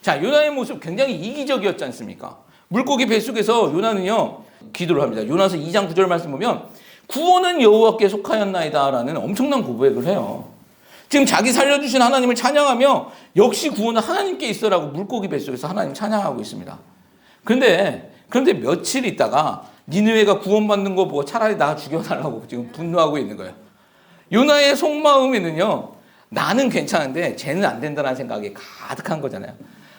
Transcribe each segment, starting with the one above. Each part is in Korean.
자, 요나의 모습 굉장히 이기적이었지 않습니까? 물고기 뱃속에서 요나는요, 기도를 합니다. 요나서 2장 9절 말씀 보면 구원은 여호와께 속하였나이다 라는 엄청난 고백을 해요. 지금 자기 살려주신 하나님을 찬양하며 역시 구원은 하나님께 있어라고 물고기 뱃속에서 하나님 찬양하고 있습니다. 그런데 며칠 있다가 니느웨가 구원받는 거 보고 차라리 나 죽여달라고 지금 분노하고 있는 거예요. 요나의 속마음에는요, 나는 괜찮은데 쟤는 안 된다는 생각이 가득한 거잖아요.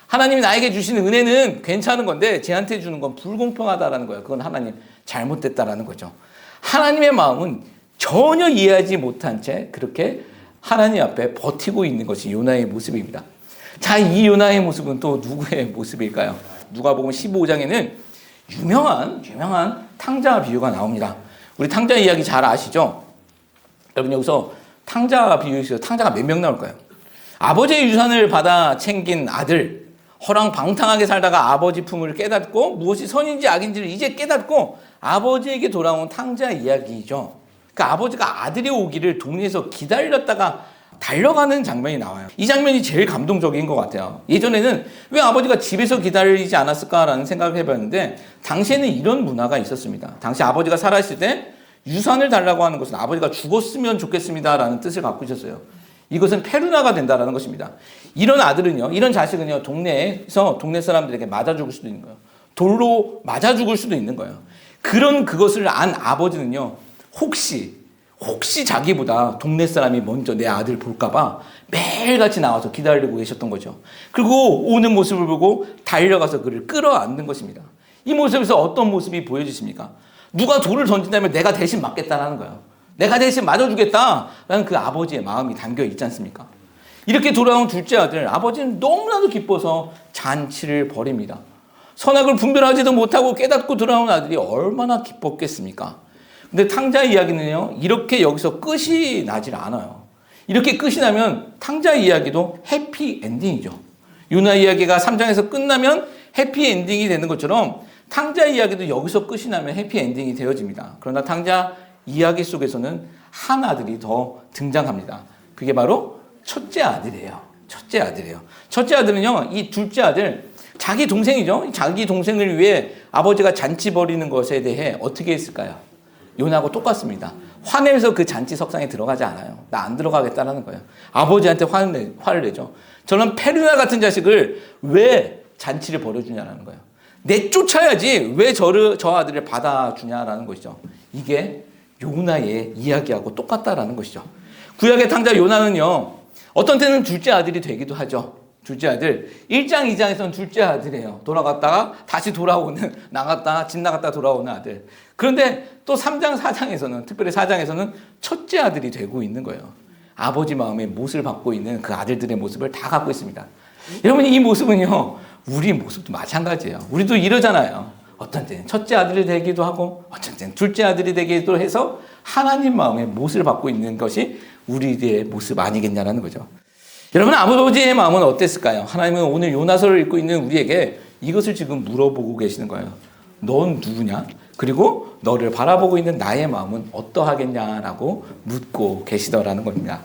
하나님이 나에게 주시는 은혜는 괜찮은 건데 쟤한테 주는 건 불공평하다라는 거예요. 그건 하나님 잘못됐다라는 거죠. 하나님의 마음은 전혀 이해하지 못한 채 그렇게 하나님 앞에 버티고 있는 것이 요나의 모습입니다. 자, 이 요나의 모습은 또 누구의 모습일까요? 누가복음 15장에는 유명한 탕자 비유가 나옵니다. 우리 탕자 이야기 잘 아시죠? 여러분 여기서 탕자 비유에서 탕자가 몇 명 나올까요? 아버지의 유산을 받아 챙긴 아들, 허랑방탕하게 살다가 아버지 품을 깨닫고 무엇이 선인지 악인지를 이제 깨닫고 아버지에게 돌아온 탕자 이야기죠. 그 아버지가 아들이 오기를 동네에서 기다렸다가 달려가는 장면이 나와요. 이 장면이 제일 감동적인 것 같아요. 예전에는 왜 아버지가 집에서 기다리지 않았을까라는 생각을 해봤는데 당시에는 이런 문화가 있었습니다. 당시 아버지가 살아있을 때 유산을 달라고 하는 것은 아버지가 죽었으면 좋겠습니다라는 뜻을 갖고 있었어요. 이것은 페루나가 된다라는 것입니다. 이런 아들은요, 이런 자식은요, 동네에서 동네 사람들에게 맞아 죽을 수도 있는 거예요. 돌로 맞아 죽을 수도 있는 거예요. 그것을 안 아버지는요, 혹시 자기보다 동네 사람이 먼저 내 아들 볼까봐 매일같이 나와서 기다리고 계셨던 거죠. 그리고 오는 모습을 보고 달려가서 그를 끌어안는 것입니다. 이 모습에서 어떤 모습이 보여지십니까? 누가 돌을 던진다면 내가 대신 맞겠다라는 거예요. 내가 대신 맞아주겠다라는 그 아버지의 마음이 담겨 있지 않습니까? 이렇게 돌아온 둘째 아들, 아버지는 너무나도 기뻐서 잔치를 벌입니다. 선악을 분별하지도 못하고 깨닫고 돌아온 아들이 얼마나 기뻤겠습니까? 근데 탕자 이야기는요, 이렇게 여기서 끝이 나질 않아요. 이렇게 끝이 나면 탕자 이야기도 해피 엔딩이죠. 요나 이야기가 3장에서 끝나면 해피 엔딩이 되는 것처럼 탕자 이야기도 여기서 끝이 나면 해피 엔딩이 되어집니다. 그러나 탕자 이야기 속에서는 한 아들이 더 등장합니다. 그게 바로 첫째 아들이에요. 첫째 아들은요, 이 둘째 아들, 자기 동생이죠. 자기 동생을 위해 아버지가 잔치 벌이는 것에 대해 어떻게 했을까요? 요나하고 똑같습니다. 화내면서 그 잔치 석상에 들어가지 않아요. 나 안 들어가겠다라는 거예요. 아버지한테 화를 내죠. 저는 페루나 같은 자식을 왜 잔치를 벌여주냐라는 거예요. 내쫓아야지 왜 저 아들을 받아주냐라는 것이죠. 이게 요나의 이야기하고 똑같다라는 것이죠. 구약의 탕자 요나는요, 어떤 때는 둘째 아들이 되기도 하죠. 둘째 아들. 1장, 2장에서는 둘째 아들이에요. 돌아갔다가 다시 돌아오는, 집 나갔다 돌아오는 아들. 그런데 또 3장, 4장에서는, 특별히 4장에서는 첫째 아들이 되고 있는 거예요. 아버지 마음의 못을 받고 있는 그 아들들의 모습을 다 갖고 있습니다. 여러분, 이 모습은요, 우리 모습도 마찬가지예요. 우리도 이러잖아요. 어떤 때는 첫째 아들이 되기도 하고, 어떤 때는 둘째 아들이 되기도 해서 하나님 마음의 못을 받고 있는 것이 우리의 모습 아니겠냐라는 거죠. 여러분, 아버지의 마음은 어땠을까요? 하나님은 오늘 요나서를 읽고 있는 우리에게 이것을 지금 물어보고 계시는 거예요. 넌 누구냐? 그리고 너를 바라보고 있는 나의 마음은 어떠하겠냐라고 묻고 계시더라는 겁니다.